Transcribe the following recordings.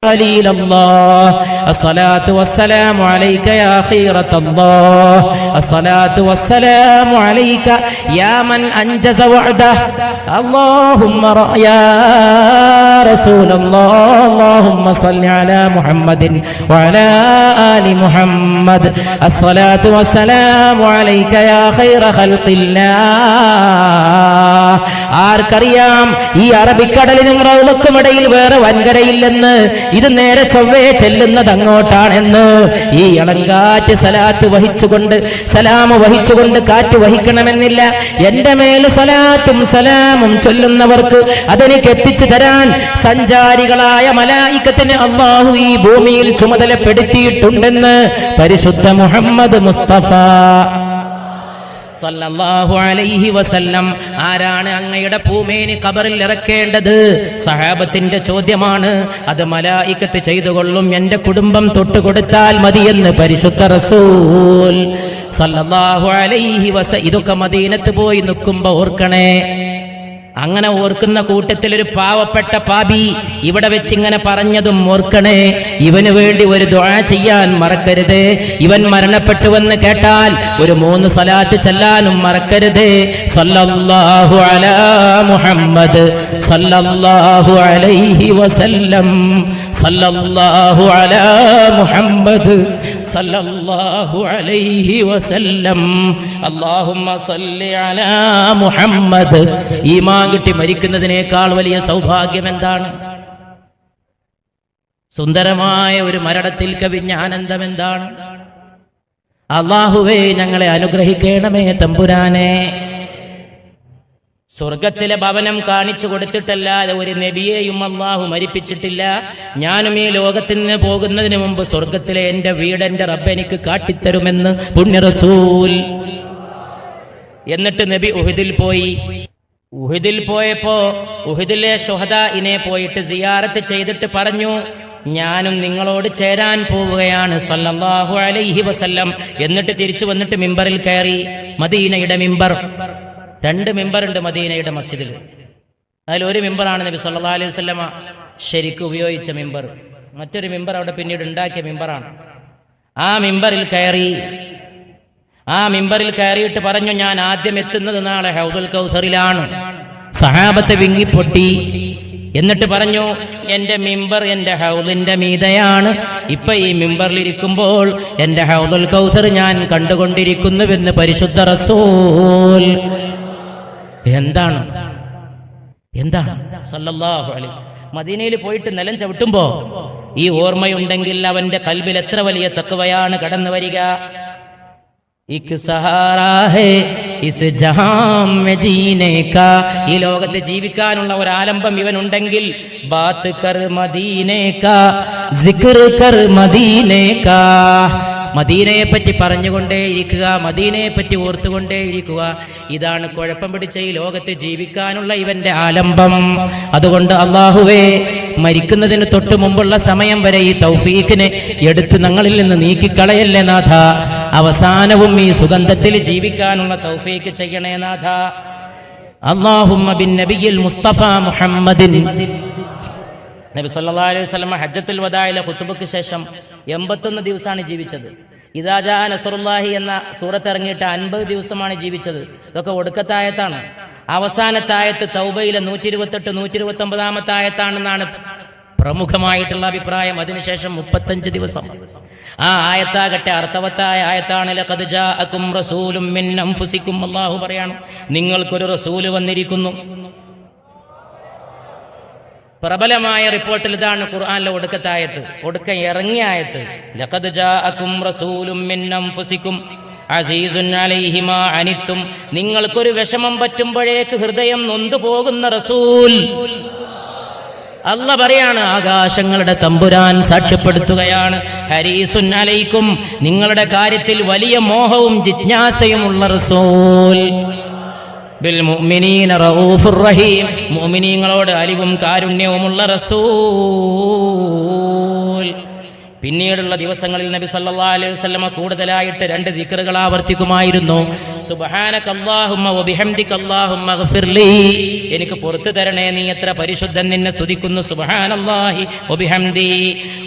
ഖലീലല്ലാഹ് അസ്സലാത്തു വസ്സലാമു അലൈക യാ ഖീറത്തല്ലാഹ് അസ്സലാത്തു വസ്സലാമു അലൈക യാ മൻ അൻജസ വഅദഹ അല്ലാഹുമ്മ യാ റസൂലല്ലാഹ് അല്ലാഹുമ്മ സ്വല്ലി അലാ മുഹമ്മദിൻ വഅലാ ആലി മുഹമ്മദ് അസ്സലാത്തു വസ്സലാമു അലൈക യാ ഖൈറ ഖൽഖില്ലാഹ്. ആർക്കറിയാം ഈ അറബിക്കടലിനും റൗളക്കുമിടയിൽ വേറെ വൻകരയില്ലെന്ന്, ഇത് നേരെ ചൊവ്വേ ചെല്ലുന്നത് അങ്ങോട്ടാണെന്ന്. ഈ ഇളങ്കാറ്റ് സലാത്ത് വഹിച്ചുകൊണ്ട്, സലാം വഹിച്ചുകൊണ്ട് കാറ്റ് വഹിക്കണമെന്നില്ല. എന്റെ മേൽ സലാത്തും സലാമും ചൊല്ലുന്നവർക്ക് അതെനിക്ക് എത്തിച്ചു തരാൻ സഞ്ചാരികളായ മലായികത്തിന് അല്ലാഹു ഈ ഭൂമിയിൽ ചുമതലപ്പെടുത്തിയിട്ടുണ്ടെന്ന് പരിശുദ്ധ മുഹമ്മദ് മുസ്തഫ സല്ലല്ലാഹു അലൈഹി വസല്ലം. ആരാണ് അങ്ങയുടെ പൂമേനി ഖബറിൽ ഇറക്കേണ്ടത്? സഹാബത്തിന്റെ ചോദ്യമാണ്. അത് മലായികത്ത് ചെയ്തുകൊള്ളും, എന്റെ കുടുംബം തൊട്ടുകൊടുത്താൽ മതിയെന്ന് പരിശുദ്ധ റസൂൽ സല്ലല്ലാഹു അലൈഹി വസല്ലം. ഇതൊക്കെ മദീനത്ത് പോയി നിൽക്കുമ്പോ ഓർക്കണേ. അങ്ങനെ ഓർക്കുന്ന കൂട്ടത്തിൽ ഒരു പാവപ്പെട്ട പാപി ഇവിടെ വെച്ച് ഇങ്ങനെ പറഞ്ഞതും ഓർക്കണേ. ഇവന് വേണ്ടി ഒരു ദുആ ചെയ്യാൻ മറക്കരുത്. ഇവൻ മരണപ്പെട്ടുവെന്ന് കേട്ടാൽ ഒരു 3 സലാത്ത് ചൊല്ലാനും മറക്കരുത്. സല്ലല്ലാഹു അലാ മുഹമ്മദ് സല്ലല്ലാഹു അലൈഹി വസല്ലം സല്ലല്ലാഹു അലാ മുഹമ്മദ് സല്ലല്ലാഹു അലൈഹി വസല്ലം അല്ലാഹുമ്മ സല്ലി അലാ മുഹമ്മദ്. ഈമാൻ കിട്ടി മരിക്കുന്നതിനേക്കാൾ വലിയ സൗഭാഗ്യം എന്താണ്? സുന്ദരമായ ഒരു മരണത്തിൽ കവിഞ്ഞ ആനന്ദം എന്താണ്? അല്ലാഹുവേ ഞങ്ങളെ അനുഗ്രഹിക്കണമേ തമ്പുരാനെ. സ്വർഗത്തിലെ ഭവനം കാണിച്ചു കൊടുത്തിട്ടല്ലാതെ ഒരു നബിയെയും അല്ലാഹു മരിപ്പിച്ചിട്ടില്ല. ഞാനും ഈ ലോകത്തിൽ നിന്ന് പോകുന്നതിന് മുമ്പ് സ്വർഗത്തിലെ എന്റെ വീട് എന്റെ റബ്ബ് എനിക്ക് കാട്ടിത്തരുമെന്ന് പുണ്യ റസൂൽ. എന്നിട്ട് നബി ഉഹദിൽ പോയി. ഉഹദിൽ പോയപ്പോ ഉഹദിലെ ശുഹദാഇനെ പോയിട്ട് സിയാറത്ത് ചെയ്തിട്ട് പറഞ്ഞു, ഞാനും നിങ്ങളോട് ചേരാൻ പോവുകയാണ് സല്ലല്ലാഹു അലൈഹി വസല്ലം. എന്നിട്ട് തിരിച്ചു വന്നിട്ട് മിമ്പറിൽ കയറി. മദീനയുടെ മിമ്പർ, 2 മിമ്പറുണ്ട് മദീനയുടെ മസ്ജിദിൽ. അതിലൊരു മിമ്പറാണ് നബി സല്ലല്ലാഹു അലൈഹി വസല്ലമ ശരിക്കും ഉപയോഗിച്ച മിമ്പർ. മറ്റൊരു മിമ്പർ അവിടെ പിന്നീട് ഉണ്ടാക്കിയ മിമ്പറാണ്. ആ മിമ്പറിൽ കയറി. ആ മിമ്പറിൽ കയറിയിട്ട് പറഞ്ഞു, ഞാൻ ആദ്യം എത്തുന്നത് നാളെ ഹൗദുൽ കൗസറിലാണ്. സഹാബത്ത് വിങ്ങിപ്പൊട്ടി. എന്നിട്ട് പറഞ്ഞു, എന്റെ മിമ്പർ എന്റെ ഹൗദിന്റെ മീതയാണ്. ഇപ്പൊ ഈ മിമ്പറിൽ ഇരിക്കുമ്പോൾ എന്റെ ഹൗദുൽ കൗസർ ഞാൻ കണ്ടുകൊണ്ടിരിക്കുന്നുവെന്ന് പരിശുദ്ധ റസൂൽ. എന്താണ് സല്ലല്ലാഹു അലൈഹി. മദീനയിൽ പോയിട്ട് നിലം ചവിട്ടുമ്പോ ഈ ഓർമ്മയുണ്ടെങ്കിൽ അവന്റെ കൽബിൽ എത്ര വലിയ തഖ്വയാണ് കടന്നു വരിക. ഇക് സഹാറാ ഹേ ഇസ് ജഹാം മേ ജീനെ കാ. ഈ ലോകത്ത് ജീവിക്കാനുള്ള ഒരു ആലംബം ഇവനുണ്ടെങ്കിൽ ബാത്ത് കർ മദീനെ കാ, സിക്ർ കർ മദീനെ കാ. മദീനയെ പറ്റി പറഞ്ഞുകൊണ്ടേയിരിക്കുക, മദീനയെ പറ്റി ഓർത്തുകൊണ്ടേയിരിക്കുക. ഇതാണ് കുഴപ്പം പിടിച്ച ഈ ലോകത്ത് ജീവിക്കാനുള്ള ഇവന്റെ ആലംബം. അതുകൊണ്ട് അല്ലാഹുവേ, മരിക്കുന്നതിന് തൊട്ട് മുമ്പുള്ള സമയം വരെ ഈ തൗഫീഖിനെ എടുത്ത് ഞങ്ങളിൽ നിന്ന് നീക്കിക്കളയല്ലേ നാഥ. അവസാനവും ഈ സുഗന്ധത്തിൽ ജീവിക്കാനുള്ള തൗഫീഖ് ചെയ്യണേ നാഥ. അല്ലാഹുമ്മ ബിൻ നബിയിൽ മുസ്തഫ മുഹമ്മദിൻ. നബി സല്ലല്ലാഹു അലൈഹി വസല്ലം ഹജ്ജത്തുൽ വദാഇലെ ഖുതുബക്ക് ശേഷം 81 ദിവസമാണ് ജീവിച്ചത്. ഇദാ ജാ നസ്റുല്ലാഹി എന്ന സൂറത്ത് ഇറങ്ങിയിട്ട് 50 ദിവസമാണ് ജീവിച്ചത്. ഇതൊക്കെ ഒടുക്കത്തെ ആയത്താണ്. അവസാനത്തെ ആയത്ത് തൗബയിലെ 128, 129 ആയത്താണെന്നാണ് പ്രമുഖമായിട്ടുള്ള അഭിപ്രായം. അതിനുശേഷം 35 ദിവസം. ആ ആയത്താകട്ടെ അർത്ഥവത്തായ ആയത്താണ്. ലഖദ് ജാഅകും റസൂലും മിൻ അൻഫുസികും. അല്ലാഹു പറയാണ്, നിങ്ങൾക്കൊരു റസൂല് വന്നിരിക്കുന്നു. പ്രബലമായ റിപ്പോർട്ടിൽ ഇതാണ് ഖുർആനിലെ ഒടുക്കത്തെ ആയത്ത്, ഒടുക്കം ഇറങ്ങിയ ആയത്ത്. ലഖദ് ജാഅകും റസൂലും മിൻ അൻഫുസികും അസീസുൻ അലൈഹി മാ അനിത്തും. നിങ്ങൾക്കൊരു വിഷമം പറ്റുമ്പോഴേക്ക് ഹൃദയം നൊന്തു പോകുന്ന റസൂൽ. അല്ലാഹ് പറയാണ്, ആകാശങ്ങളുടെ തമ്പുരാൻ സാക്ഷ്യപ്പെടുത്തുകയാണ്, ഹരീസുൻ അലൈക്കും, നിങ്ങളുടെ കാര്യത്തിൽ വലിയ മോഹവും ജിജ്ഞാസയുമുള്ള റസൂൽ. ബിൽ മുഅ്മിനീന റഊഫുർ റഹീം, മുഅ്മിനീങ്ങളോട് അലിവും കാരുണ്യവുമുള്ള റസൂൽ. പിന്നീടുള്ള ദിവസങ്ങളിൽ നബി സല്ലല്ലാഹു അലൈഹി വസല്ലമ കൂടുതലായിട്ട് 2 ദിക്റുകൾ ആവർത്തിക്കുമായിരുന്നു. സുബ്ഹാനകല്ലാഹുമ്മ വബിഹംദിക അല്ലാഹുമ്മ ഗഫിർലി, എനിക്ക് പുറത്തു തരണേ, നീ എത്ര പരിശുദ്ധൻ, നിന്നെ സ്തുതിക്കുന്നു, സുബ്ഹാനല്ലാഹി വബിഹംദി.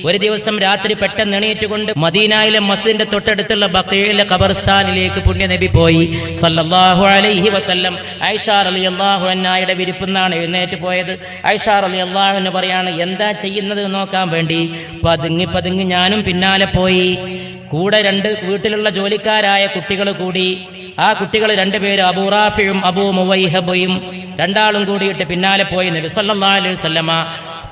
ഒരു ദിവസം രാത്രി പെട്ടെന്ന് എണീറ്റുകൊണ്ട് മദീനയിലെ മസ്ജിദിന്റെ തൊട്ടടുത്തുള്ള ബഖീഇലെ ഖബർസ്ഥാനിലേക്ക് പുണ്യനബി പോയി സല്ലല്ലാഹു അലൈഹി വസല്ലം. ആയിഷ റളിയല്ലാഹു അൻഹയുടെ വിരിപ്പിന്നാണ് എഴുന്നേറ്റ് പോയത്. ആയിഷ റളിയല്ലാഹു അൻഹ പറയാണ്, എന്താ ചെയ്യുന്നത് നോക്കാൻ വേണ്ടി പതുങ്ങി ഞാനും പിന്നാലെ പോയി. കൂടെ രണ്ട് വീട്ടിലുള്ള ജോലിക്കാരായ കുട്ടികൾ കൂടി. ആ കുട്ടികൾ രണ്ടുപേരും അബൂ റാഫിയും അബൂ മുവൈഹബയും രണ്ടാളും കൂടിയിട്ട് പിന്നാലെ പോയി. നബി സല്ലല്ലാഹു അലൈഹി വസല്ലമ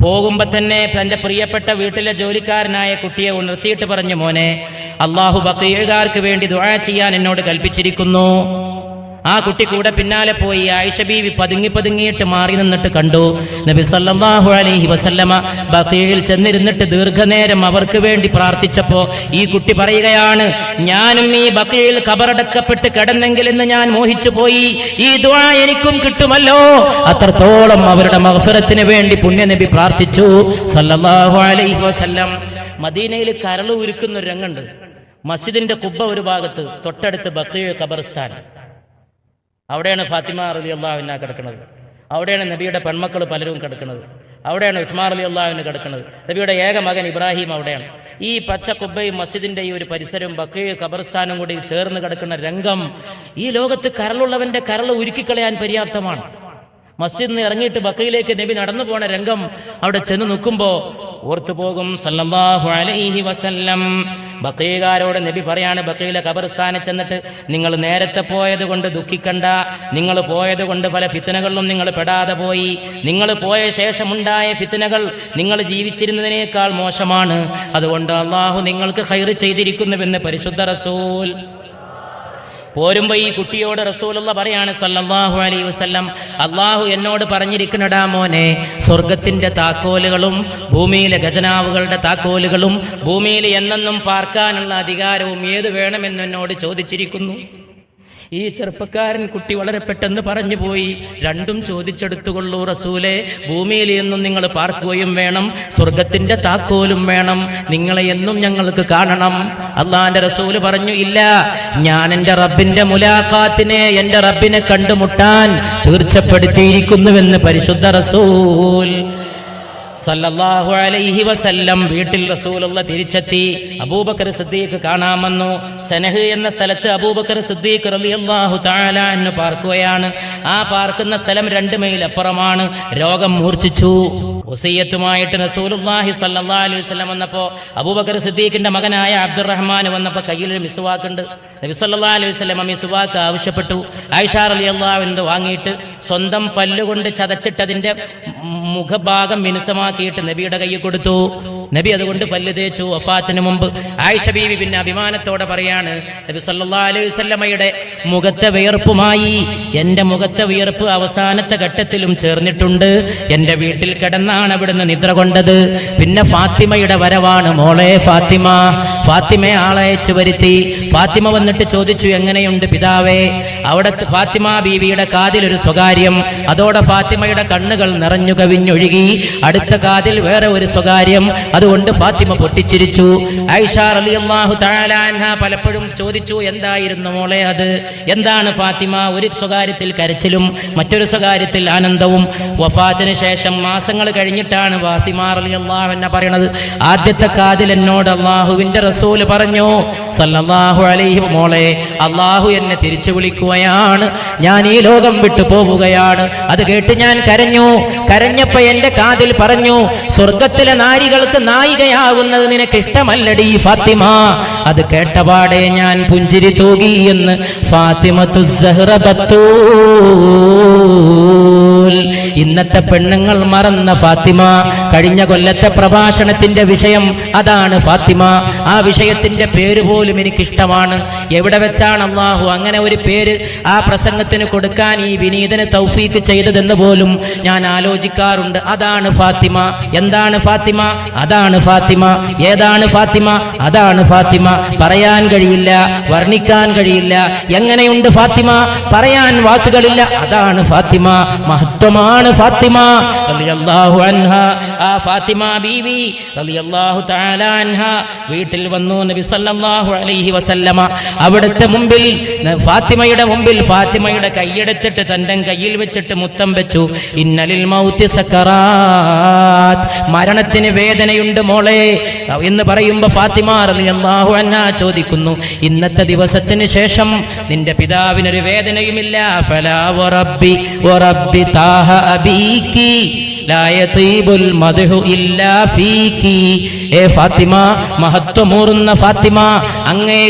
പോകുമ്പോ തന്നെ തന്റെ പ്രിയപ്പെട്ട വീട്ടിലെ ജോലിക്കാരനായ കുട്ടിയെ ഉണർത്തിയിട്ട് പറഞ്ഞു, മോനെ, അള്ളാഹു ബഖീഉകാർക്ക് വേണ്ടി ദുആ ചെയ്യാൻ എന്നോട് കൽപ്പിച്ചിരിക്കുന്നു. ആ കുട്ടി കൂടെ പിന്നാലെ പോയി. ആയിഷ ബീവി പതുങ്ങിയിട്ട് മാറി നിന്നിട്ട് കണ്ടു നബി സല്ലല്ലാഹു അലൈഹി വസല്ലമ ബഖീയിൽ ചെന്നിരുന്നിട്ട് ദീർഘനേരം അവർക്ക് വേണ്ടി പ്രാർത്ഥിച്ചപ്പോ ഈ കുട്ടി പറയുകയാണ്, ഞാനും ഈ ബഖീയിൽ ഖബറടക്കപ്പെട്ട് കിടന്നെങ്കിൽ എന്ന് ഞാൻ മോഹിച്ചു പോയി, ഈ ദുആ എനിക്കും കിട്ടുമല്ലോ. അത്രത്തോളം അവരുടെ മഗ്ഫിറത്തിന് വേണ്ടി പുണ്യനബി പ്രാർത്ഥിച്ചു സല്ലല്ലാഹു അലൈഹി വസല്ലം. മദീനയിൽ കരൾ ഉരുക്കുന്ന ഒരു രംഗുണ്ട്. മസ്ജിദിന്റെ കുബ്ബ ഒരു ഭാഗത്ത്, തൊട്ടടുത്ത് ബഖീ ഖബർസ്ഥാൻ. അവിടെയാണ് ഫാത്തിമ റളിയല്ലാഹു അൻഹ കിടക്കുന്നത്. അവിടെയാണ് നബിയുടെ പെൺമക്കൾ പലരും കിടക്കുന്നത്. അവിടെയാണ് ഉസ്മാൻ റളിയല്ലാഹു അൻഹു കിടക്കുന്നത്. നബിയുടെ ഏക മകൻ ഇബ്രാഹിം അവിടെയാണ്. ഈ പച്ച കുബ്ബയും മസ്ജിദിന്റെ ഈ ഒരു പരിസരവും ബഖീ ഖബർസ്ഥാനും കൂടി ചേർന്ന് കിടക്കുന്ന രംഗം ഈ ലോകത്ത് കരളുള്ളവന്റെ കരൾ ഉരുക്കിക്കളയാൻ പര്യാപ്തമാണ്. മസ്ജിദിൽ നിന്ന് ഇറങ്ങിയിട്ട് ബഖീയിലേക്ക് നബി നടന്നു പോണ രംഗം അവിടെ ചെന്ന് നിൽക്കുമ്പോ ഓർത്തുപോകും സല്ലല്ലാഹു അലൈഹി വസല്ലം. ബഖീകാരോട് നബി പറയാണ്, ബഖീയിലെ ഖബർസ്ഥാനിൽ ചെന്നിട്ട് നിങ്ങൾ നേരത്തെ പോയത് കൊണ്ട് ദുഃഖിക്കണ്ട, നിങ്ങൾ പോയത് കൊണ്ട് പല ഫിത്നകളിലും നിങ്ങൾ പെടാതെ പോയി. നിങ്ങൾ പോയ ശേഷമുണ്ടായ ഫിത്നകൾ നിങ്ങൾ ജീവിച്ചിരുന്നതിനേക്കാൾ മോശമാണ്. അതുകൊണ്ട് അള്ളാഹു നിങ്ങൾക്ക് ഖൈർ ചെയ്തിരിക്കുന്നുവെന്ന് പരിശുദ്ധ റസൂൽ. പോരുമ്പോ ഈ കുട്ടിയോട് റസൂലുള്ള പറയാണ് സല്ലല്ലാഹു അലൈഹി വസല്ലം, അള്ളാഹു എന്നോട് പറഞ്ഞിരിക്കണടാ മോനെ, സ്വർഗത്തിന്റെ താക്കോലുകളും ഭൂമിയിലെ ഖജനാവുകളുടെ താക്കോലുകളും ഭൂമിയിൽ എന്നെന്നും പാർക്കാനുള്ള അധികാരവും ഏത് വേണമെന്ന് എന്നോട് ചോദിച്ചിരിക്കുന്നു. ഈ ചെറുപ്പക്കാരൻ കുട്ടി വളരെ പെട്ടെന്ന് പറഞ്ഞു പോയി, രണ്ടും ചോദിച്ചെടുത്തുകൊള്ളൂ റസൂലേ, ഭൂമിയിൽ എന്നും നിങ്ങൾ പാർക്കുകയും വേണം, സ്വർഗത്തിന്റെ താക്കോലും വേണം, നിങ്ങളെ എന്നും ഞങ്ങൾക്ക് കാണണം. അള്ളാന്റെ റസൂല് പറഞ്ഞു, ഇല്ല, ഞാൻ എൻ്റെ റബ്ബിന്റെ മുലാഖാത്തിനെ, എൻ്റെ റബ്ബിനെ കണ്ടുമുട്ടാൻ തീർച്ചപ്പെടുത്തിയിരിക്കുന്നുവെന്ന് പരിശുദ്ധ റസൂൽ സല്ലല്ലാഹു അലൈഹി വസല്ലം. വീട്ടിൽ റസൂലുള്ള തിരിച്ചെത്തി. അബൂബക്കർ സിദ്ദീഖ് കാണാൻ വന്നു. സനഹ് എന്ന സ്ഥലത്ത് അബൂബക്കർ സിദ്ദീഖ് റളിയല്ലാഹു തആല അൻഹു പാർക്കുകയാണ്. ആ പാർക്കുന്ന സ്ഥലം 2 മൈൽ അപ്പുറമാണ്. രോഗം മൂർച്ഛിച്ചു. വസിയത്തുമായിട്ട് റസൂലുള്ളാഹി സല്ലല്ലാഹു അലൈഹി വസല്ലം വന്നപ്പോൾ അബൂബക്കർ സിദ്ദീഖിന്റെ മകനായ അബ്ദുറഹ്മാൻ വന്നപ്പോൾ കയ്യിൽ ഒരു മിസ്വാക്കുണ്ട്. നബി സല്ലല്ലാഹു അലൈഹി വസല്ലം മിസ്വാക്ക് ആവശ്യപ്പെട്ടു. ആയിഷ റളിയല്ലാഹു അൻഹ വാങ്ങിയിട്ട് സ്വന്തം പല്ലുകൊണ്ട് ചതച്ചിട്ടതിന്റെ മുഖഭാഗം മിനുസമാക്കിയിട്ട് നബിയുടെ കയ്യിൽ കൊടുത്തു. നബി അതുകൊണ്ട് പല്ല് തേച്ചു. വഫാത്തിന് മുമ്പ് ആയിഷ ബീവി പിന്നെ അഭിമാനത്തോടെ പറയാണ്, നബി സല്ലല്ലാഹു അലൈഹി വസല്ലമയുടെ മുഖത്തെ വിയർപ്പുമായി എൻ്റെ മുഖത്തെ വിയർപ്പ് അവസാനത്തെ ഘട്ടത്തിലും ചേർന്നിട്ടുണ്ട്. എൻ്റെ വീട്ടിൽ കിടന്നാണ് അവിടുന്ന് നിദ്ര കൊണ്ടത്. പിന്നെ ഫാത്തിമയുടെ വരവാണ്. മോളെ ഫാത്തിമ. ഫാത്തിമയെ ആളയച്ചു വരുത്തി. ഫാത്തിമ വന്നിട്ട് ചോദിച്ചു, എങ്ങനെയുണ്ട് പിതാവേ? അവിടെ ഫാത്തിമ ബീവിയുടെ കാതിൽ ഒരു സ്വകാര്യം. അതോടെ ഫാത്തിമയുടെ കണ്ണുകൾ നിറഞ്ഞു കവിഞ്ഞൊഴുകി. അടുത്ത കാതിൽ വേറെ ഒരു സ്വകാര്യം. അതുകൊണ്ട് ഫാത്തിമ പൊട്ടിച്ചിരിച്ചു. ആയിഷ റളിയല്ലാഹു തആല അൻഹ പലപ്പോഴും ചോദിച്ചു, എന്തായിരുന്നു മോളെ അത്? എന്താണ് ഫാത്തിമ? ഒരു സ്വകാര്യത്തിൽ കരച്ചിലും മറ്റൊരു സ്വകാര്യത്തിൽ ആനന്ദവും. വഫാത്തിന് ശേഷം മാസങ്ങൾ കഴിഞ്ഞിട്ടാണ് ഫാത്തിമ റളിയല്ലാഹു അൻഹ പറയുന്നത്, ആദ്യത്തെ കാതിൽ എന്നോട് അല്ലാഹുവിന്റെ റസൂൽ പറഞ്ഞു സല്ലല്ലാഹു അലൈഹി, മോളെ, അല്ലാഹു എന്നെ തിരിച്ചു വിളിക്കുകയാണ്, ഞാൻ ഈ ലോകം വിട്ടു പോവുകയാണ്. അത് കേട്ട് ഞാൻ കരഞ്ഞു. കരഞ്ഞപ്പോ എന്റെ കാതിൽ പറഞ്ഞു, സ്വർഗത്തിലെ നാരികൾക്ക് നായികയാകുന്നത് നിനക്ക് ഇഷ്ടമല്ലടി ഫാത്തിമ. അത് കേട്ടപാടെ ഞാൻ പുഞ്ചിരി തൂകി എന്ന് ഫാത്തിമത്തു സഹ്റ ബത്തൂൽ. ഇന്നത്തെ പെണ്ണുങ്ങൾ മറന്ന ഫാത്തിമ. കഴിഞ്ഞ കൊല്ലത്തെ പ്രഭാഷണത്തിന്റെ വിഷയം അതാണ് ഫാത്തിമ. ആ വിഷയത്തിന്റെ പേര് പോലും എനിക്കിഷ്ടമാണ്. എവിടെ വെച്ചാണ് അല്ലാഹു അങ്ങനെ ഒരു പേര് ആ പ്രസംഗത്തിന് കൊടുക്കാൻ ഈ വിനീതന് തൗഫീക്ക് ചെയ്തതെന്ന് പോലും ഞാൻ ആലോചിക്കാറുണ്ട്. അതാണ് ഫാത്തിമ. എന്താണ് ഫാത്തിമ? അതാണ് ഫാത്തിമ. ഏതാണ് ഫാത്തിമ? അതാണ് ഫാത്തിമ. പറയാൻ കഴിയില്ല, വർണ്ണിക്കാൻ കഴിയില്ല. എങ്ങനെയുണ്ട് ഫാത്തിമ? പറയാൻ വാക്കുകളില്ല. അതാണ് ഫാത്തിമ. മഹത്വമാണ് ഫാത്തിമ റളിയല്ലാഹു അൻഹ. ആ ഫാത്തിമ ബീവി റളിയല്ലാഹു തആല അൻഹ വീട്ടിൽ വന്നു. നബി സല്ലല്ലാഹു സല്ലല്ലാഹു അലൈഹി വസല്ലമ അവിടുത്തെ മുമ്പിൽ ഫാത്തിമയുടെ മുമ്പിൽ ഫാത്തിമയുടെ കൈയെടുത്തിട്ട് തന്റെ കയ്യിൽ വെച്ചിട്ട് മുത്തം വെച്ചു. ഇന്നലിൽ മൗതി സക്കറാത്ത്, മരണത്തിന് വേദനയുണ്ട് മോളെ എന്ന് പറയുമ്പോൾ ഫാത്തിമ റളിയല്ലാഹു അൻഹാ ചോദിക്കുന്നു, ഇന്നത്തെ ദിവസത്തിന് ശേഷം നിന്റെ പിതാവിനൊരു വേദനയുമില്ല? ഫലാ വറബ്ബി വറബ്ബി താഹ അബീകി ലാ യതീബുൽ മദ്ഹു ഇല്ലാ ഫീകി. ഏ ഫാത്തിമ, മഹത്വമൂറുന്ന ഫാത്തിമ, അങ്ങേ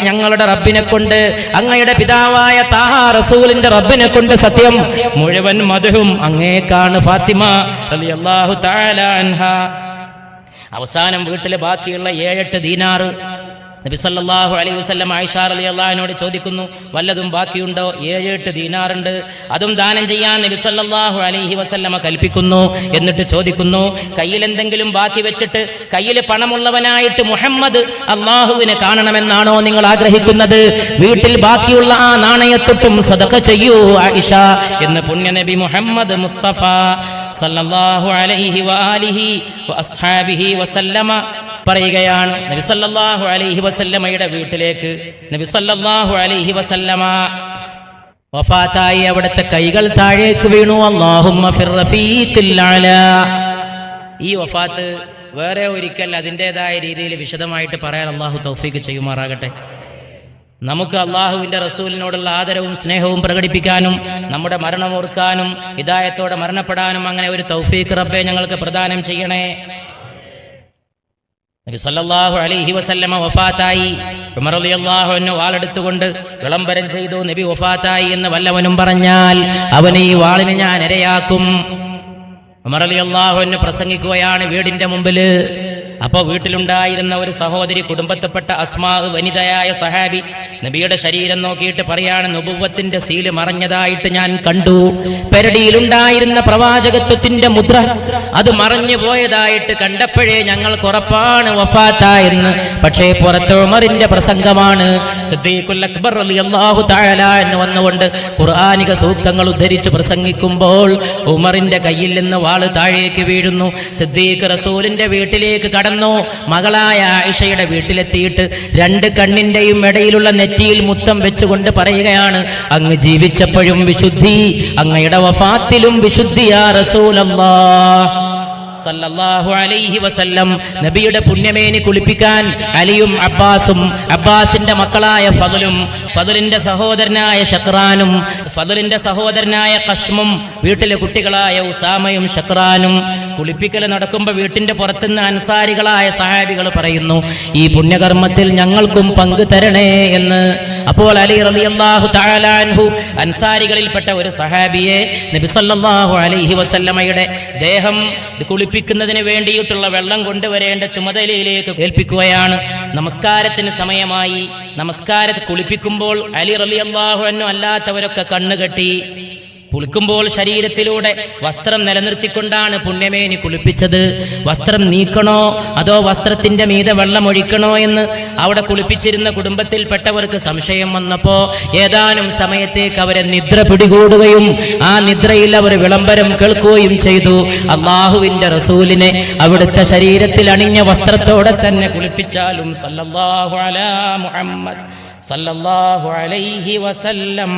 ഞങ്ങളുടെ റബ്ബിനെ കൊണ്ട്, അങ്ങയുടെ പിതാവായ താഹ റസൂലിന്റെ റബ്ബിനെ കൊണ്ട് സത്യം, മുഴുവൻ മദ്ഹും അങ്ങേക്കാണ് ഫാത്തിമ റളിയല്ലാഹു തആല അൻഹാ. അവസാനം വീട്ടിലെ ബാക്കിയുള്ള 7-8 ദീനാറ് നബി സല്ലല്ലാഹു അലൈഹി വസല്ലം ആയിഷ റളിയല്ലാഹു അൻഹയോട് ചോദിക്കുന്നു, വല്ലതും ബാക്കിയുണ്ടോ? 7-8 ദീനാറുണ്ട്, അതും ദാനം ചെയ്യാൻ നബി സല്ലല്ലാഹു അലൈഹി വസല്ലമ കൽപ്പിക്കുന്നു. എന്നിട്ട് ചോദിക്കുന്നു, കയ്യിൽ എന്തെങ്കിലും ബാക്കി വെച്ചിട്ട് കയ്യിൽ പണമുള്ളവനായിട്ട് മുഹമ്മദ് അള്ളാഹുവിനെ കാണണമെന്നാണോ നിങ്ങൾ ആഗ്രഹിക്കുന്നത്? വീട്ടിൽ ബാക്കിയുള്ള ആ നാണയത്തൊട്ടും സദഖ ചെയ്യൂ ആയിഷ എന്ന് പുണ്യ നബി മുഹമ്മദ് മുസ്തഫ സല്ലല്ലാഹു അലൈഹി വആലിഹി വഅസ്ഹാബിഹി വസല്ലമ പറയുകയാണ്. നബി സല്ലല്ലാഹു അലൈഹി വസല്ലമയുടെ വീട്ടിലേക്ക് നബി സല്ലല്ലാഹു അലൈഹി വസല്ലമ വഫാത്തായി. അവിടുത്തെ കൈകൾ താഴേക്ക് വീണു. അല്ലാഹുമ്മ ഫിർ റഫീഖിൽ അലാ. ഈ വഫാത്ത് വേറെ ഒരിക്കൽ അതിൻ്റെതായ രീതിയിൽ വിശദമായിട്ട് പറയാൻ അള്ളാഹു തൗഫീഖ് ചെയ്യുമാറാകട്ടെ. നമുക്ക് അള്ളാഹുവിന്റെ റസൂലിനോടുള്ള ആദരവും സ്നേഹവും പ്രകടിപ്പിക്കാനും നമ്മുടെ മരണം ഓർക്കാനും ഹിദായത്തോടെ മരണപ്പെടാനും അങ്ങനെ ഒരു തൗഫീഖ് റബ്ബേ ഞങ്ങൾക്ക് പ്രദാനം ചെയ്യണേ. നബി സല്ലല്ലാഹു അലൈഹി വസല്ലമ വഫാത്തായി. ഉമർ റളിയല്ലാഹു അൻഹു വാളെടുത്തുകൊണ്ട് വിളംബരം ചെയ്തു, നബി വഫാത്തായി എന്ന് വല്ലവനും പറഞ്ഞാൽ അവനെ ഈ വാളിന് ഞാൻ ഇരയാക്കും. ഉമർ റളിയല്ലാഹു അൻഹു പ്രസംഗിക്കുകയാണ് വീടിന്റെ മുമ്പില്. അപ്പോൾ വീട്ടിലുണ്ടായിരുന്ന ഒരു സഹോദരി, കുടുംബത്തിൽപ്പെട്ട അസ്മാ, വനിതയായ സഹാബി, നബിയുടെ ശരീരം നോക്കിയിട്ട് പറയാണ്, നുബുവ്വത്തിന്റെ സീല് മറഞ്ഞതായിട്ട് ഞാൻ കണ്ടു. പെരടിയിലുണ്ടായിരുന്ന പ്രവാചകത്വത്തിന്റെ മുദ്ര അത് മറഞ്ഞു പോയതായിട്ട് കണ്ടപ്പോഴേ ഞങ്ങൾക്ക് ഉറപ്പാണ് വഫാത്തായെന്ന്. പക്ഷേ പുറത്ത് ഉമറിന്റെ പ്രസംഗമാണ്. സിദ്ദീഖുൽ അക്ബർ റളിയല്ലാഹു തആല എന്ന് വന്നുകൊണ്ട് ഖുർആനിക സൂക്തങ്ങൾ ഉദ്ധരിച്ച് പ്രസംഗിക്കുമ്പോൾ ഉമറിന്റെ കയ്യിൽ നിന്ന് വാള് താഴേക്ക് വീഴുന്നു. സിദ്ദീഖ് റസൂലിന്റെ വീട്ടിലേക്ക് കടന്നു. മകളായ ആയിഷയുടെ വീട്ടിലെത്തിയിട്ട് 2 കണ്ണിന്റെയും ഇടയിലുള്ള നെറ്റിയിൽ മുത്തം വെച്ചുകൊണ്ട് പറയുകയാണ്, അങ്ങ് ജീവിച്ചപ്പോഴും വിശുദ്ധി, അങ്ങയുടെ വഫാത്തിലും വിശുദ്ധി യാ റസൂലല്ലാഹ് സല്ലല്ലാഹു അലൈഹി വസല്ലം. നബിയുടെ പുണ്യമേനി കുളിപ്പിക്കാൻ അലിയും അബ്ബാസും, അബ്ബാസിന്റെ മക്കളായ ഫദലും, ഫദലിന്റെ സഹോദരനായ ശക്രാനും, ഫദലിന്റെ സഹോദരനായ ഖശ്മും, വീട്ടിലെ കുട്ടികളായ ഉസാമയും ശക്രാനും കുളിപ്പിക്കൽ നടക്കുമ്പോൾ വീട്ടിന്റെ പുറത്തുനിന്ന് അൻസാരികളായ സഹാബികൾ പറയുന്നു, ഈ പുണ്യകർമ്മത്തിൽ ഞങ്ങൾക്കും പങ്ക് തരണേ എന്ന്. അപ്പോൾ അലി റളിയല്ലാഹു തആല അൻഹു അൻസാരികളിൽപ്പെട്ട ഒരു സഹാബിയെ നബി സല്ലല്ലാഹു അലൈഹി വസല്ലമയുടെ ദേഹം കുളിപ്പിക്കുന്നതിന് വേണ്ടിയിട്ടുള്ള വെള്ളം കൊണ്ടുവരേണ്ട ചുമതലയിലേക്ക് ഏൽപ്പിക്കുകയാണ്. നമസ്കാരത്തിന് സമയമായി. നമസ്കാരത്തിൽ കുളിപ്പിക്കുമ്പോൾ അലി റളിയല്ലാഹു അൻഹു അല്ലാത്തവരൊക്കെ കണ്ണുകെട്ടി. കുളിക്കുമ്പോൾ ശരീരത്തിലൂടെ വസ്ത്രം നിലനിർത്തിക്കൊണ്ടാണ് പുണ്യമേനി കുളിപ്പിച്ചത്. വസ്ത്രം നീക്കണോ അതോ വസ്ത്രത്തിന്റെ മീതെ വെള്ളം ഒഴിക്കണോ എന്ന് അവിടെ കുളിപ്പിച്ചിരുന്ന കുടുംബത്തിൽപ്പെട്ടവർക്ക് സംശയം വന്നപ്പോ ഏതാനും സമയത്തേക്ക് അവരെ നിദ്ര പിടികൂടുകയും ആ നിദ്രയിൽ അവർ വിളംബരം കേൾക്കുകയും ചെയ്തു, അള്ളാഹുവിന്റെ റസൂലിനെ അവിടുത്തെ ശരീരത്തിൽ അണിഞ്ഞ വസ്ത്രത്തോടെ തന്നെ കുളിപ്പിച്ചാലും സല്ലല്ലാഹു അലാ മുഹമ്മദ് സല്ലല്ലാഹു അലൈഹി വസല്ലം,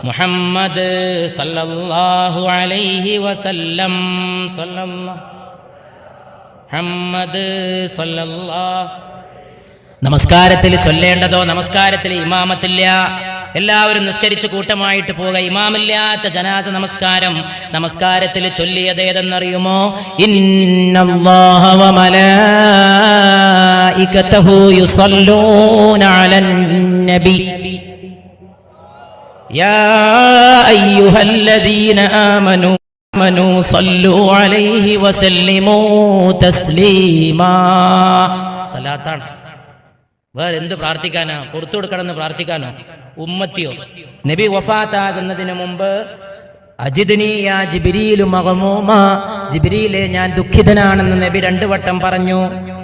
മുഹമ്മദ് സല്ലല്ലാഹു അലൈഹി വസല്ലം, മുഹമ്മദ് സല്ലല്ലാഹു. നമസ്കാരത്തിൽ ചൊല്ലേണ്ടതോ നമസ്കാരത്തിൽ ഇമാമത്തില്ല. എല്ലാവരും നിസ്കരിച്ച് കൂട്ടമായിട്ട് പോവുക. ഇമാമില്ലാത്ത ജനാസ നമസ്കാരം നമസ്കാരത്തിൽ ചൊല്ലിയത് ഏതെന്നറിയുമോ? ഇന്നല്ലാഹ വ മലായികതഹു യുസല്ലൂന അലൻ നബി യാ അയ്യുഹല്ലദീന ആമനൂ സല്ലു അലൈഹി വസല്ലിമൂ തസ്ലീമാ. സലാത്താണ്. വേറെ എന്ത് പ്രാർത്ഥിക്കാനാ? പുറത്തു കൊടുക്കണമെന്ന് പ്രാർത്ഥിക്കാനോ? ഉമ്മത്തിയോ? നബി വഫാത്താകുന്നതിന് മുമ്പ് അജിദ്നി യാ ജിബ്രീലു മഗ്മൂമ, ജിബ്രീലേ ഞാൻ ദുഃഖിതനാണെന്ന് നബി 2 വട്ടം പറഞ്ഞു.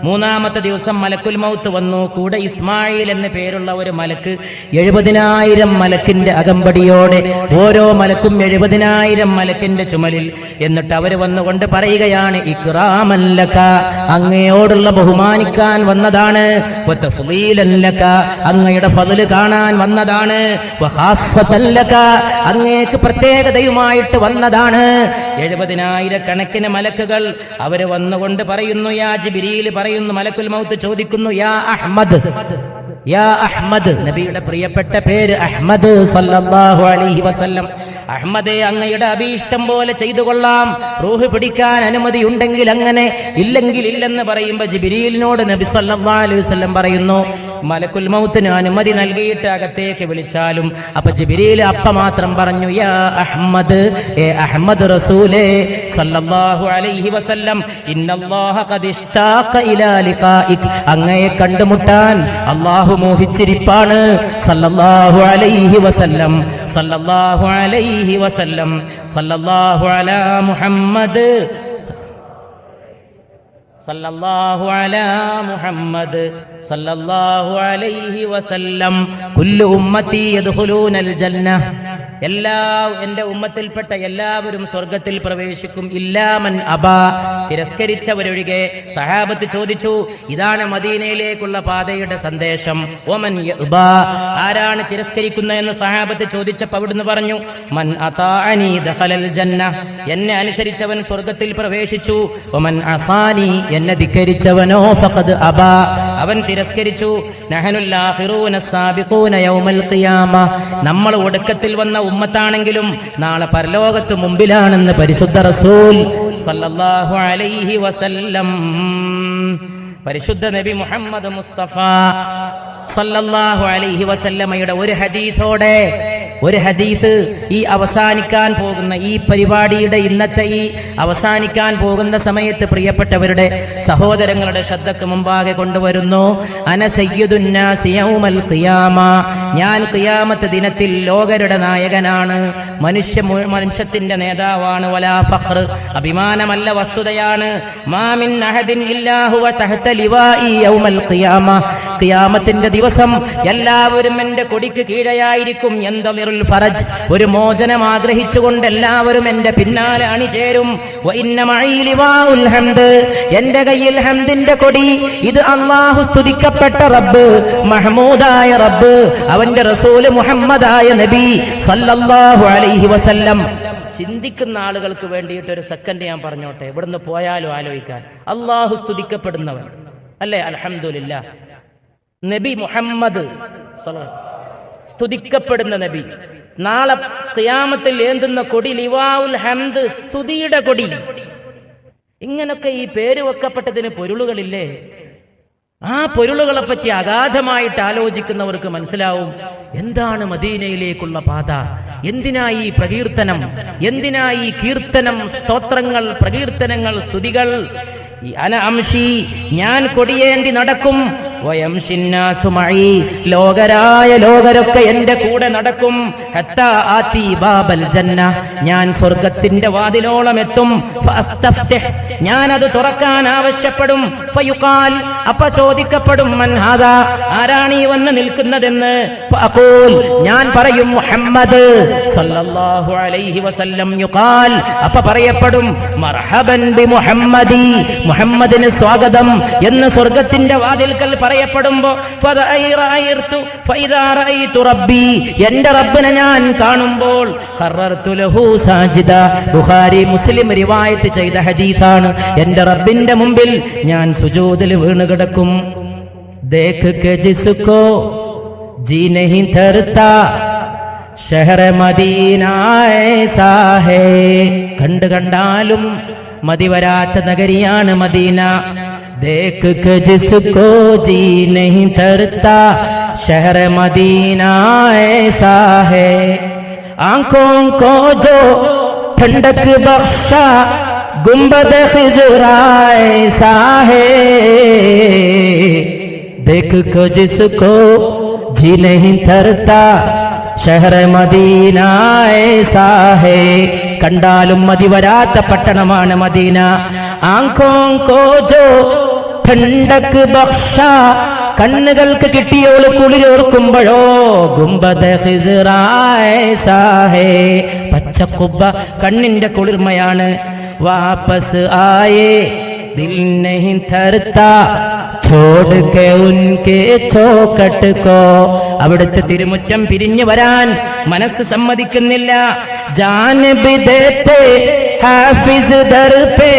3-ാമത്തെ ദിവസം മലക്കുൽ മൗത്ത് വന്നു. കൂടെ ഇസ്മായിൽ എന്ന പേരുള്ള ഒരു മലക്ക് 70,000 മലക്കിന്റെ അകമ്പടിയോടെ, ഓരോ മലക്കും 70,000 മലക്കിന്റെ ചുമലിൽ. എന്നിട്ട് അവര് വന്നുകൊണ്ട് പറയുകയാണ്, ഇക്റാമൻ ലക, അങ്ങയോടുള്ള ബഹുമാനിക്കാൻ വന്നതാണ്, വതഫ്ളീലൻ ലക, അങ്ങയുടെ ഫള് കാണാൻ വന്നതാണ്, വഖാസ്സതൻ ലക, അങ്ങേക്ക് പ്രത്യേകതയുമായിട്ട് വന്നതാണ്. 70,000 കണക്കിന് മലക്കുകൾ അവര് വന്നുകൊണ്ട് പറയുന്നു, യാ ജിബ്രീൽ പറയുന്നു, മലക്കുൽ മൗത്ത് ചോദിക്കുന്നു, യാ അഹ്മദ്, യാ അഹ്മദ്, നബിയുടെ പ്രിയപ്പെട്ട പേര് അഹ്മദ് സല്ലല്ലാഹു അലൈഹി വസല്ലം. അഹ്മദേ, അങ്ങയുടെ അഭീഷ്ടം പോലെ ചെയ്തു കൊള്ളാം, റൂഹ് പിടിക്കാൻ അനുമതി ഉണ്ടെങ്കിൽ അങ്ങനെ, ഇല്ലെങ്കിൽ ഇല്ലെന്ന് പറയുമ്പോൾ ജിബ്രീലിനോട് നബി സല്ലല്ലാഹു അലൈഹി വസല്ലം പറയുന്നു, മലക്കുൽ മൗത്തിന് അനുമതി നൽകിയിട്ട് അകത്തേക്ക് വിളിച്ചാലും. അപ്പൊ ജിബ്രീൽ മാത്രം പറഞ്ഞു, യാ അഹ്മദ്, ഏ അഹ്മദ് റസൂലേ സല്ലല്ലാഹു അലൈഹി വസല്ലം, ഇന്നല്ലാഹ ഖദ് ഇഷ്താഖ ഇലാ ലിഖാഇക്, അങ്ങയെ കണ്ടുമുട്ടാൻ അല്ലാഹു മോഹിച്ചിരിപ്പാണ്. സല്ലല്ലാഹു അലൈഹി വസല്ലം, സല്ലല്ലാഹു അലൈഹി വസല്ലം, സല്ലല്ലാഹു അലാ മുഹമ്മദ്, സല്ലല്ലാഹു അലാ മുഹമ്മദ്, സല്ലല്ലാഹു അലൈഹി വസല്ലം. കുല്ലു ഉമ്മത്തി യദ്ഖുലൂനൽ ജന്ന, എന്റെ ഉമ്മത്തിൽപ്പെട്ട എല്ലാവരും സ്വർഗത്തിൽ പ്രവേശിക്കും. ഇല്ലാമൻ അബാ, തിരസ്കരിച്ചവരൊഴികെ. സഹാബത്ത് ചോദിച്ചു, ഇതാണ് മദീനയിലേക്കുള്ള പാതയുടെ സന്ദേശം. ഒമൻ യഅബാ, ആരാണ് തിരസ്കരിക്കുന്നതെന്ന് സഹാബത്ത് ചോദിച്ചപ്പോൾ അവിടുന്ന് പറഞ്ഞു, മൻ അതാഅനി ദഖലൽ ജന്ന, എന്നെ അനുസരിച്ചവൻ സ്വർഗത്തിൽ പ്രവേശിച്ചു. ഒമൻ അസാനി, എന്നെ ധിക്കരിച്ചവനോ ഫഖദ് അബാ, അവൻ തിരസ്കരിച്ചു. നഹനുൽ ആഖിറൂന സാബിഖൂന യൗമൽ ഖിയാമ, നമ്മൾ ഒടുക്കത്തിൽ വന്ന ഉമ്മത്താണെങ്കിലും നാളെ പരലോകത്ത് മുമ്പിലാണെന്ന് പരിശുദ്ധ റസൂൽ സല്ലല്ലാഹു അലൈഹി വസല്ലം. പരിശുദ്ധ നബി മുഹമ്മദ് മുസ്തഫ സല്ലല്ലാഹു അലൈഹി വസല്ലമയുടെ ഒരു ഹദീസ് ഈ അവസാനിക്കാൻ പോകുന്ന ഈ പരിപാടിയുടെ ഇന്നത്തെ ഈ അവസാനിക്കാൻ പോകുന്ന സമയത്ത് പ്രിയപ്പെട്ടവരുടെ സഹോദരങ്ങളുടെ ശ്രദ്ധക്ക് മുമ്പാകെ കൊണ്ടുവരുന്നു. അന സയ്യിദുൻ നാസി യൗമൽ ഖിയാമ, ഞാൻ ഖിയാമത്ത് ദിനത്തിൽ ലോകരുടെ നായകനാണ്, മനുഷ്യത്തിന്റെ നേതാവാണ്. വലാ ഫഖ്ർ, അഭിമാനമല്ല, വസ്തുതയാണ്. മാ മിൻ അഹദിൻ ഇല്ലാ ഹുവ തഹ്ത ലിവാഇ യൗമൽ ഖിയാമ, ഖിയാമത്തിന്റെ ദിവസം എല്ലാവരും എന്റെ കൊടിക്ക് കീഴെയായിരിക്കും. യന്തമിറുൽ ഫറജ്, ഒരു മോചനം ആഗ്രഹിച്ചുകൊണ്ട് എല്ലാവരും എന്റെ പിന്നാലെ അണിചേരും. വ ഇന്ന മഈ ലിവാഉൽ ഹംദ്, എന്റെ കയ്യിൽ ഹംദിന്റെ കൊടി. ഇത് അല്ലാഹു സ്തുതിക്കപ്പെട്ട റബ്ബ്, മഹ്മൂദായ റബ്ബ്, അവന്റെ റസൂൽ മുഹമ്മദായ നബി സല്ലല്ലാഹു അലൈഹി വസല്ലം. ചിന്തിക്കുന്ന ആളുകൾക്ക് വേണ്ടിയിട്ട് ഒരു സെക്കൻഡ് ഞാൻ പറഞ്ഞോട്ടെ, ഇവിടുന്ന് പോയാലും ആലോചിക്കാൻ. അല്ലാഹു സ്തുതിക്കപ്പെടുന്നവൻ അല്ലേ, അൽഹംദുലില്ലാഹ്. നബി മുഹമ്മദ് സ്തുതിക്കപ്പെടുന്ന നബി, നാളെ ഖിയാമത്തിൽ ഏന്തുന്ന കൊടി ലിവാഉൽ ഹംദ്, സ്തുതിയുടെ കൊടി. ഇങ്ങനൊക്കെ ഈ പേര് വെക്കപ്പെട്ടതിന് പൊരുളുകളില്ലേ? ആ പൊരുളുകളെ പറ്റി അഗാധമായിട്ട് ആലോചിക്കുന്നവർക്ക് മനസ്സിലാവും എന്താണ് മദീനയിലേക്കുള്ള പാത, എന്തിനായി പ്രകീർത്തനം, എന്തിനായി കീർത്തനം, സ്തോത്രങ്ങൾ, പ്രകീർത്തനങ്ങൾ, സ്തുതികൾ. അന അംശി, ഞാൻ കൊടിയേന്തി നടക്കും. വയംശിന്നാസു മഈ, ലോകരൊക്കെ എന്റെ കൂടെ നടക്കും. ഹത്താ ആതി ബാബൽ ജന്ന, ഞാൻ സ്വർഗത്തിന്റെ വാതിലോളം എത്തും. ഫഅസ്തഫ്തിഹ്, ഞാൻ അത് തുറക്കാൻ ആവശ്യപ്പെടും. ഫയുഖാൽ, അപ്പ ചോദിക്കപ്പെടും, മൻ ഹാദാ, ആരാണ് ഈ വന്ന് നിൽക്കുന്നതെന്ന്. ഫഅഖൂൽ, ഞാൻ പറയും, മുഹമ്മദ് സല്ലല്ലാഹു അലൈഹി വസല്ലം. യുഖാൽ, അപ്പ പറയപ്പെടും, മർഹബൻ ബി മുഹമ്മദി, മുഹമ്മദിന് സ്വാഗതം എന്ന് സ്വർഗത്തിന്റെ വാതിൽക്കൽ പറയപ്പെടുമ്പോ, എന്റെ റബ്ബിനെ ഞാൻ കാണുമ്പോൾ, ബുഖാരി മുസ്ലിം റിവായത്ത് ചെയ്ത ഹദീസാണ്, എന്റെ റബ്ബിന്റെ മുമ്പിൽ ഞാൻ സുജൂദിൽ വീണ് കിടക്കും. ദേഖ് കെ ജിസ്കോ ജി നഹീ ധർത്താ ഷഹർ മദീന ഐസാ ഹേ, കണ്ടാലും മതിവരാത്ത നഗരിയാണ് മദീന. ദേഖ് കെ ജിസ്കോ ജി നഹീ ധർത്താ ഷഹർ മദീന ഐസാ ഹേ, ആँखों को जो ठंडक बख्शा गुंबद खिजरा ऐसा है, देख को जिसको जी नहीं थरता ഷഹർ മദീന ऐसा है കണ്ടാലും മതി വരാത്ത പട്ടണമാണ് മദീന ആംഖോं को जो ठंडक बख्शा കണ്ണുകൾക്ക് കിട്ടിയോള് കുളിരോർക്കുമ്പോഴോ ഗുംബദ് ഖിസ്റ ऐसा है പച്ചക്കുബ്ബ കണ്ണിന്റെ കുളിർമയാണ് വാപസ് ആയേ ദിൽ नहीं थरता छोड़ के उनके चौखट को അവിടുത്തെ തിരുമുറ്റം പിരിഞ്ഞു വരാൻ മനസ്സ് സമ്മതിക്കുന്നില്ല Jan B ദേത്തെ Hafiz there pay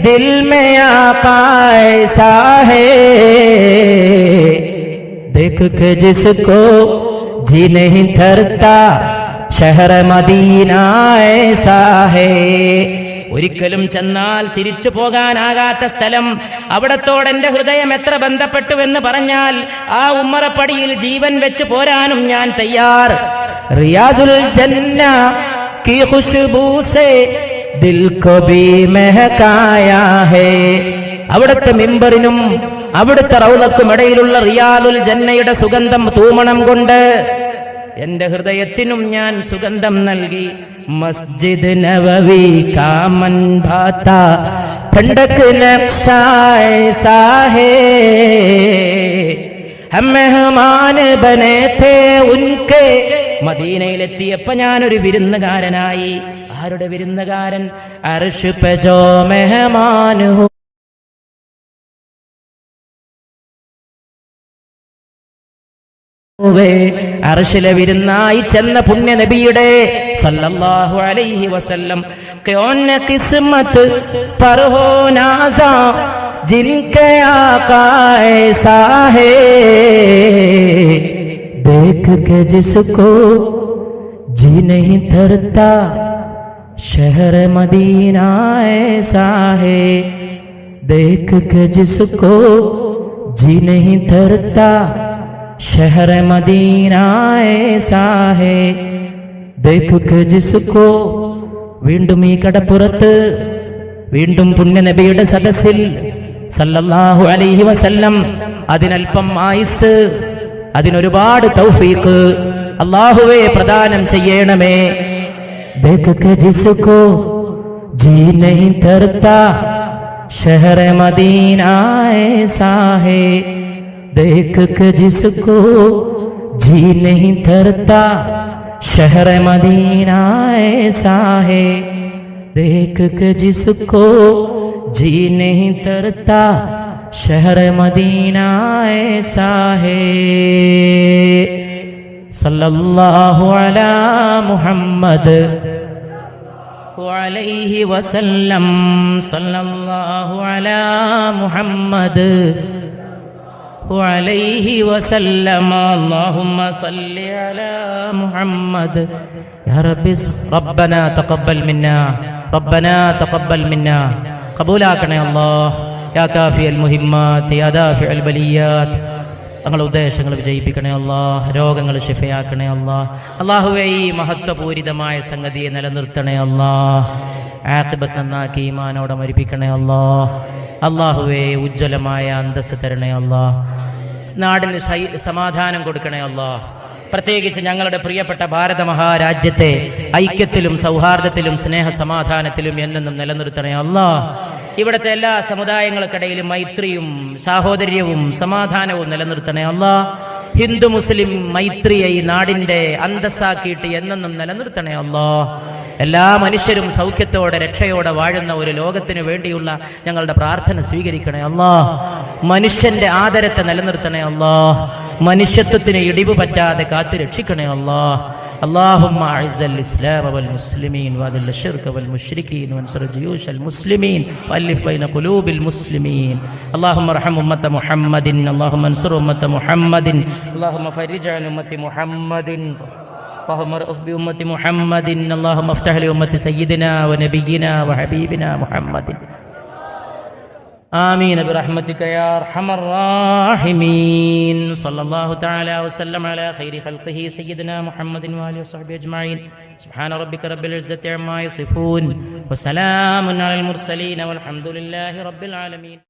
Dil may Agha ऐसा है देख के जिसको जी नहीं थरता शहर मदीना ऐसा है ഒരിക്കലും ചെന്നാൽ തിരിച്ചു പോകാനാകാത്ത സ്ഥലം അവിടത്തോട് എൻ്റെ ഹൃദയം എത്ര ബന്ധപ്പെട്ടുവെന്ന് പറഞ്ഞാൽ ആ ഉമ്മറപ്പടിയിൽ ജീവൻ വെച്ച് പോരാനും ഞാൻ തയ്യാർ റിയാസുൽ ജന്ന की खुशबू से दिल को भी महकाया है അവിടുത്തെ മിമ്പറിനും അവിടുത്തെ റൗളക്കും ഇടയിലുള്ള റിയാലുൽ ജന്നയുടെ സുഗന്ധം തൂമണം കൊണ്ട് എന്റെ ഹൃദയത്തിനും ഞാൻ സുഗന്ധം നൽകി മസ്ജിദ് നബവി കാ മൻ ഭാതാ ठंडक नक्शा ऐसा है हम मेहमान बने थे उनके മദീനയിലെത്തിയപ്പോൾ ഞാനൊരു വിരുന്നുകാരനായി ആരുടെ വിരുന്നുകാരൻ അർശ് പേ ജോ മെഹമാൻ ഹോ അർശിലെ വിരുന്നായി ചെന്ന പുണ്യ നബിയുടെ സല്ലല്ലാഹു അലൈഹി വസല്ലം കൗൻ കിസ്മത്ത് पर हो नाज़ा जिनके आका ऐसा है देख के जिसको जी नहीं थरता शहर मदीना ऐसा है देख के जिसको जी नहीं थरता शहर मदीना ऐसा है देख के जिसको വീണ്ടും ഈ കടപ്പുറത്ത് വീണ്ടും പുണ്യ നബിയുടെ സദസ്സിൽ സല്ലല്ലാഹു അലൈഹി വസല്ലം അതിനൽപ്പം ആയുസ് അതിനൊരുപാട് തൗഫീഖ് അല്ലാഹുവേ പ്രദാനം ചെയ്യണമേ ദേഖ് കെ ജിസ്കോ ജി नहीं थरता शहर मदीना ऐसा है देख के जिसको जी नहीं थरता शहर मदीना ऐसा है देख के जिसको जी नहीं थरता शहर मदीना ऐसा है सल्लल्लाहु अला मुहम्मद अलैहि वसल्लम सल्लल्लाहु अला मुहम्मद عليه وسلم اللهم صل على محمد يا رب ربنا تقبل منا قبولاക്കണേ അല്ലാഹ് യാ കാഫിയൽ മുഹിമ്മാത്ത് യാ ദാഫിഉൽ ബലിയാത്ത് ഞങ്ങളുടെ ഉദ്ദേശങ്ങൾ വിജയിപ്പിക്കണേ അല്ലാഹ് രോഗങ്ങൾ ശിഫയാക്കണേ അല്ലാഹ് അല്ലാഹുവേ ഈ മഹത്വപൂരിതമായ സംഗതിയെ നിലനിർത്തണേ അല്ലാഹ് ആഖിബത്ത് നന്നാക്കി ഈമാനോടെ മരിപ്പിക്കണേ അല്ലാഹ് അല്ലാഹുവേ ഉജ്ജ്വലമായ അന്തസ്സ് തരണേ അല്ലാഹ് നാടിന് സമാധാനം കൊടുക്കണേ അല്ലാഹ് പ്രത്യേകിച്ച് ഞങ്ങളുടെ പ്രിയപ്പെട്ട ഭാരത മഹാരാജ്യത്തെ ഐക്യത്തിലും സൗഹാർദ്ദത്തിലും സ്നേഹ സമാധാനത്തിലും എന്നെന്നും നിലനിർത്തണേ അല്ലാഹ് ഇവിടുത്തെ എല്ലാ സമുദായങ്ങൾക്കിടയിലും മൈത്രിയും സാഹോദര്യവും സമാധാനവും നിലനിർത്തണേ അല്ലാഹ് ഹിന്ദു മുസ്ലിം മൈത്രിയെ ഈ നാടിൻ്റെ അന്തസ്സാക്കിയിട്ട് എന്നെന്നും നിലനിർത്തണേ അല്ലാഹ് എല്ലാ മനുഷ്യരും സൗഖ്യത്തോടെ രക്ഷയോടെ വാഴുന്ന ഒരു ലോകത്തിനു വേണ്ടിയുള്ള ഞങ്ങളുടെ പ്രാർത്ഥന സ്വീകരിക്കണേ അല്ലാഹ് മനുഷ്യന്റെ ആദരത്തെ നിലനിർത്തണേ അല്ലാഹ് മനുഷ്യത്വത്തിന് ഇടിവ് പറ്റാതെ കാത്തു രക്ഷിക്കണേ അല്ലാഹ് اللهم أعز الإسلام والمسلمين وأذل الشرك والمشركين وانصر جيوش المسلمين وألف بين قلوب المسلمين اللهم ارحم أمة محمد اللهم انصر أمة محمد اللهم فرج عن أمة محمد اللهم ارأف بأمة محمد اللهم افتح لأمة سيدنا ونبينا وحبيبنا محمد آمين برحمتك يا أرحم الراحمين صلى الله تعالى وسلم على خير خلقه سيدنا محمد وآله وصحبه أجمعين سبحان ربك رب العزة عما يصفون وسلام على المرسلين والحمد لله رب العالمين